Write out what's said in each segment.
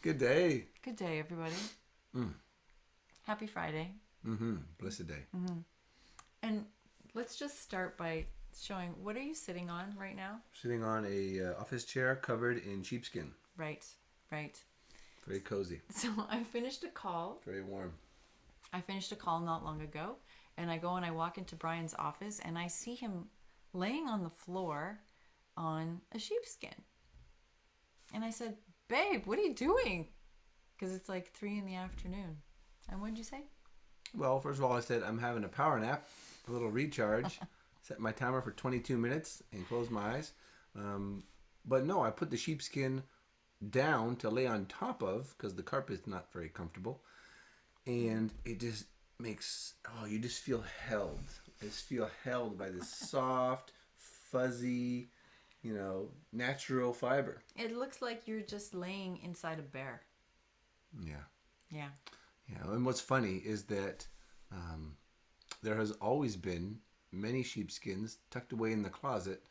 Good day. Good day, everybody. Mm. Happy Friday. Blessed day. And let's just start by showing what are you sitting on right now? Sitting on a office chair covered in sheepskin. Right, right. Very cozy. So I finished a call. Very warm. I finished a call not long ago, and I go and I walk into Brian's office and I see him laying on the floor on a sheepskin. And I said, "Babe, what are you doing?" Because it's like 3 in the afternoon. And what did you say? Well, first of all, I said I'm having a power nap, a little recharge. Set my timer for 22 minutes and close my eyes. But no, I put the sheepskin down to lay on top of because the carpet's not very comfortable. And it just makes, you just feel held. I just feel held by this soft, fuzzy, natural fiber. It looks like you're just laying inside a bear. Yeah. Yeah. Yeah, and what's funny is that there has always been many sheepskins tucked away in the closet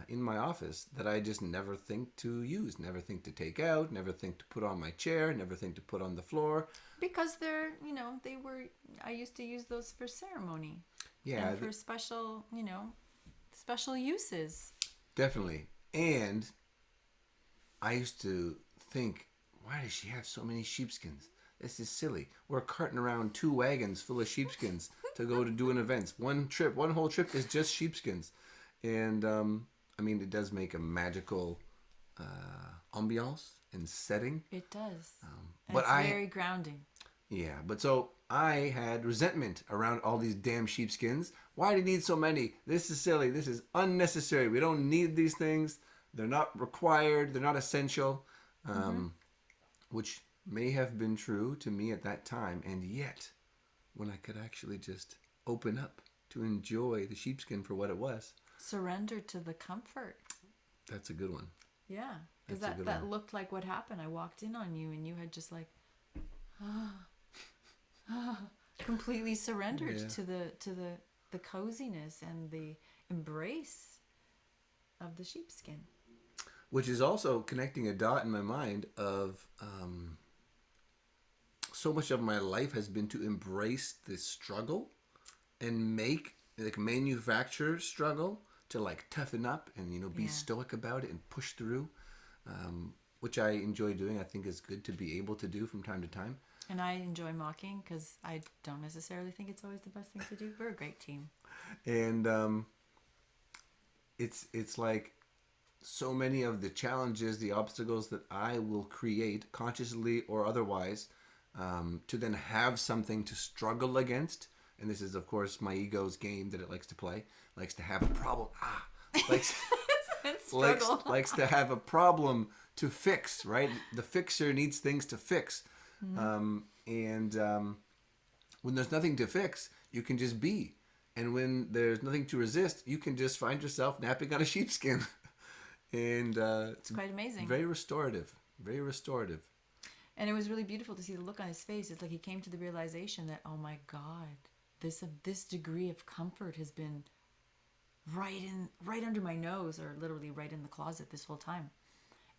in my office that I just never think to use, never think to take out, never think to put on my chair, never think to put on the floor. Because I used to use those for ceremony. Yeah. And for special, special uses. Definitely. And I used to think, why does she have so many sheepskins? This is silly. We're carting around 2 wagons full of sheepskins to go to do an event. One whole trip is just sheepskins. And, it does make a magical ambiance and setting. It does. But it's very grounding. Yeah, but so I had resentment around all these damn sheepskins. Why do you need so many? This is silly. This is unnecessary. We don't need these things. They're not required. They're not essential. Which may have been true to me at that time. And yet, when I could actually just open up to enjoy the sheepskin for what it was. Surrender to the comfort. That's a good one. Yeah. Because that looked like what happened. I walked in on you and you had just like completely surrendered to the coziness and the embrace of the sheepskin. Which is also connecting a dot in my mind of so much of my life has been to embrace this struggle and manufacture struggle to toughen up and be stoic about it and push through, which I enjoy doing. I think is good to be able to do from time to time. And I enjoy mocking because I don't necessarily think it's always the best thing to do. We're a great team. And it's like so many of the challenges, the obstacles that I will create consciously or otherwise to then have something to struggle against. And this is, of course, my ego's game that it likes to play. Likes to have a problem. Likes to have a problem to fix, right? The fixer needs things to fix. And when there's nothing to fix, you can just be. And when there's nothing to resist, you can just find yourself napping on a sheepskin. And it's quite amazing. Very restorative. Very restorative. And it was really beautiful to see the look on his face. It's like he came to the realization that, oh my God, this degree of comfort has been right under my nose, or literally right in the closet this whole time.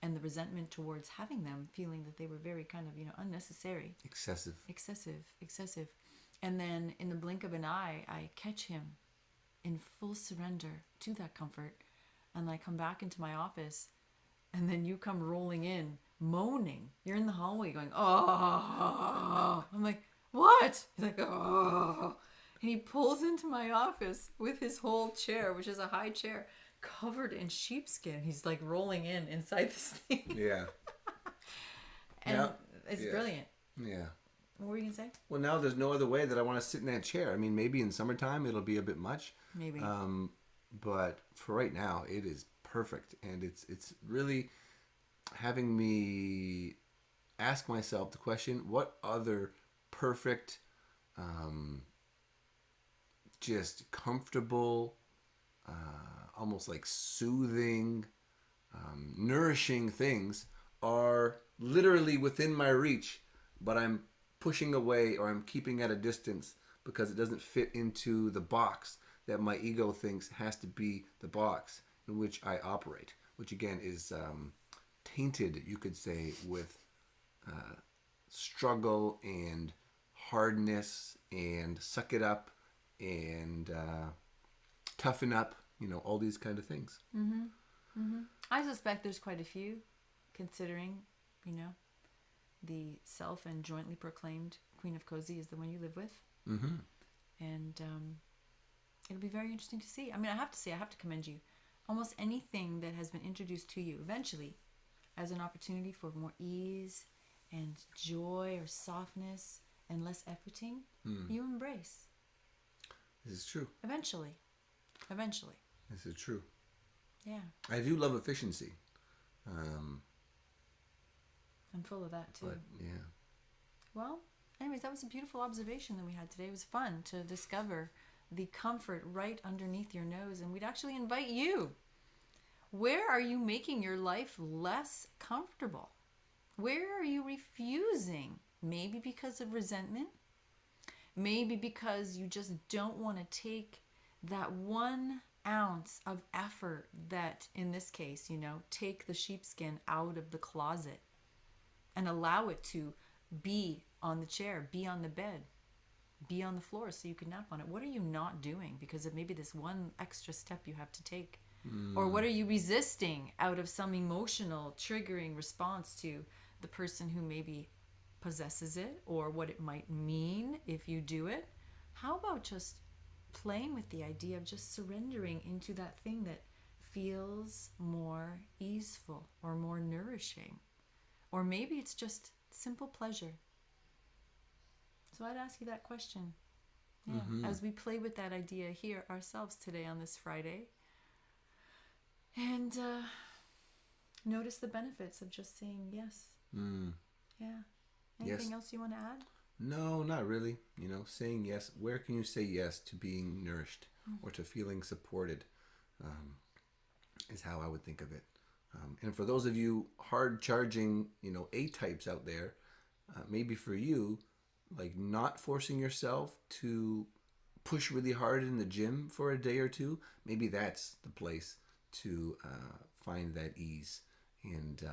And the resentment towards having them, feeling that they were very kind of, unnecessary. Excessive. And then in the blink of an eye, I catch him in full surrender to that comfort. And I come back into my office, and then you come rolling in, moaning. You're in the hallway going, oh. I'm like, what? He's like, oh. And he pulls into my office with his whole chair, which is a high chair, covered in sheepskin. He's like rolling inside this thing. Yeah. And it's brilliant. Yeah. What were you going to say? Well, now there's no other way that I want to sit in that chair. Maybe in summertime it'll be a bit much. Maybe. But for right now, it is perfect. And it's really having me ask myself the question, what other perfect, just comfortable, almost like soothing, nourishing things are literally within my reach, but I'm pushing away or I'm keeping at a distance because it doesn't fit into the box that my ego thinks has to be the box in which I operate, which again is tainted, you could say, with struggle and hardness and suck it up and toughen up, all these kind of things. I suspect there's quite a few, considering, the self and jointly proclaimed Queen of Cozy is the one you live with. Mm-hmm. And it'll be very interesting to see. I mean, I have to say, I have to commend you. Almost anything that has been introduced to you eventually as an opportunity for more ease and joy or softness and less efforting, you embrace. This is true. Eventually. This is true. Yeah. I do love efficiency. I'm full of that too. But, yeah. Well, anyways, that was a beautiful observation that we had today. It was fun to discover the comfort right underneath your nose. And we'd actually invite you. Where are you making your life less comfortable? Where are you refusing? Maybe because of resentment. Maybe because you just don't want to take that 1 ounce of effort that, in this case, take the sheepskin out of the closet and allow it to be on the chair, be on the bed, be on the floor so you can nap on it. What are you not doing because of maybe this one extra step you have to take? Or what are you resisting out of some emotional triggering response to the person who maybe possesses it, or what it might mean if you do it? How about just playing with the idea of just surrendering into that thing that feels more easeful or more nourishing? Or maybe it's just simple pleasure. So I'd ask you that question. Yeah, as we play with that idea here ourselves today on this Friday. And notice the benefits of just saying yes. Yeah. Anything else you want to add? No, not really. Saying yes. Where can you say yes to being nourished or to feeling supported is how I would think of it. And for those of you hard-charging, A-types out there, maybe for you, like not forcing yourself to push really hard in the gym for a day or two, maybe that's the place to find that ease and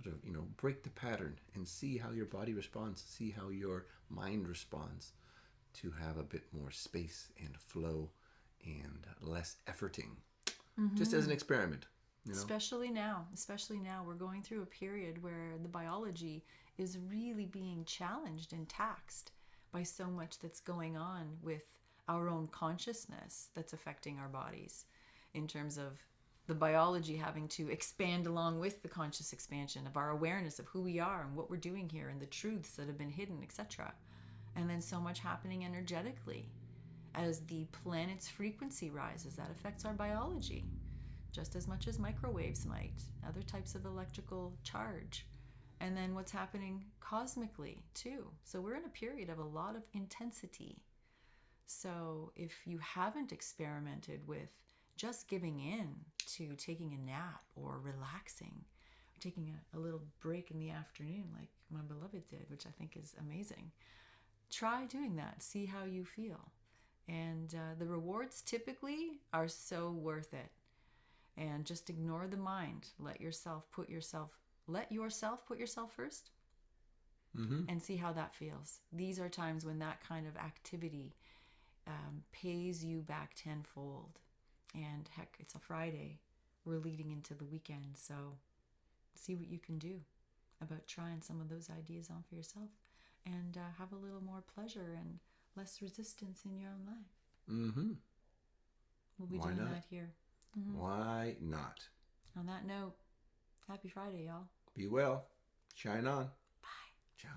sort of, break the pattern and see how your body responds, see how your mind responds, to have a bit more space and flow and less efforting, just as an experiment. Especially now we're going through a period where the biology is really being challenged and taxed by so much that's going on with our own consciousness that's affecting our bodies, in terms of the biology having to expand along with the conscious expansion of our awareness of who we are and what we're doing here and the truths that have been hidden, etc. And then so much happening energetically as the planet's frequency rises. That affects our biology just as much as microwaves might, other types of electrical charge. And then what's happening cosmically too. So we're in a period of a lot of intensity. So if you haven't experimented with just giving in to taking a nap or relaxing, or taking a little break in the afternoon like my beloved did, which I think is amazing, try doing that. See how you feel. And the rewards typically are so worth it. And just ignore the mind. Let yourself put yourself first, and see how that feels. These are times when that kind of activity pays you back tenfold. And heck, it's a Friday. We're leading into the weekend, so see what you can do about trying some of those ideas on for yourself, and have a little more pleasure and less resistance in your own life. We'll be doing that here. Why not? On that note, happy Friday, y'all. Be well. Shine on. Bye. Ciao.